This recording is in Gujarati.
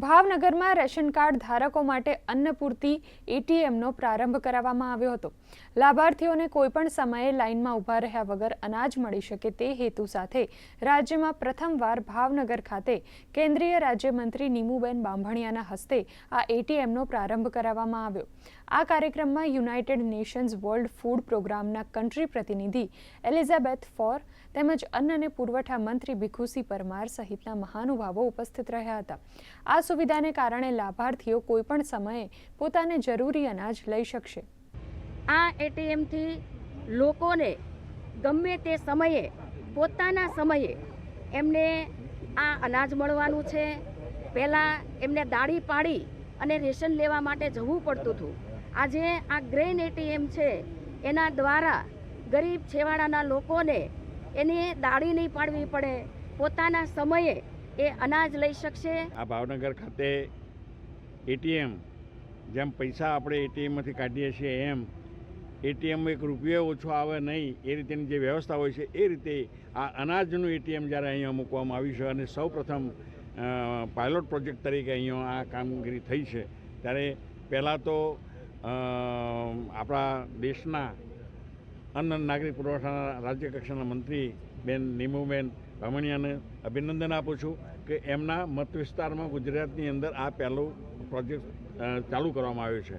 ભાવનગરમાં રેશન કાર્ડ ધારકો માટે અન્નપૂર્તિ એટીએમનો પ્રારંભ કરાવવામાં આવ્યો હતો। લાભાર્થીઓને કોઈપણ સમયે લાઇનમાં ઊભા રહ્યા વગર અનાજ મળી શકે તે હેતુ સાથે રાજ્યમાં પ્રથમવાર ભાવનગર ખાતે કેન્દ્રીય રાજ્યમંત્રી નીમુબેન બાંભણિયાના હસ્તે આ એટીએમનો પ્રારંભ કરાવવામાં આવ્યો। આ કાર્યક્રમમાં યુનાઇટેડ નેશન્સ વર્લ્ડ ફૂડ પ્રોગ્રામના કન્ટ્રી પ્રતિનિધિ એલિઝાબેથ ફોર તેમજ અન્ન અને પુરવઠા મંત્રી ભીખુસિંહ પરમાર સહિતના મહાનુભાવો ઉપસ્થિત રહ્યા હતા। આ સુવિધાને કારણે લાભાર્થીઓ કોઈપણ સમયે પોતાને જરૂરી અનાજ લઈ શકશે। આ એટીએમથી લોકોને ગમે તે સમયે પોતાના સમયે એમને આ અનાજ મળવાનું છે। પહેલાં એમને દાળી પાડી અને રેશન લેવા માટે જવું પડતું હતું। આજે આ ગ્રેન એટીએમ છે એના દ્વારા ગરીબ છેવાડાના લોકોને એને દાળી નહીં પાડવી પડે, પોતાના સમયે એ અનાજ લઈ શકશે। આ ભાવનગર ખાતે એટીએમ જેમ પૈસા આપણે એટીએમમાંથી કાઢીએ છીએ એમ એટીએમમાં એક રૂપિયો ઓછો આવે નહીં એ રીતેની જે વ્યવસ્થા હોય છે એ રીતે આ અનાજનું એટીએમ જ્યારે અહીંયા મૂકવામાં આવ્યું છે અને સૌપ્રથમ પાયલોટ પ્રોજેક્ટ તરીકે અહીંયા આ કામગીરી થઈ છે, ત્યારે પહેલાં તો આપણા દેશના અન્ન નાગરિક પુરવઠાના રાજ્ય કક્ષાના મંત્રી બેન નીમુબેન બામણિયાને અભિનંદન આપું છું કે એમના મત વિસ્તારમાં ગુજરાતની અંદર આ પહેલું પ્રોજેક્ટ ચાલુ કરવામાં આવ્યો છે।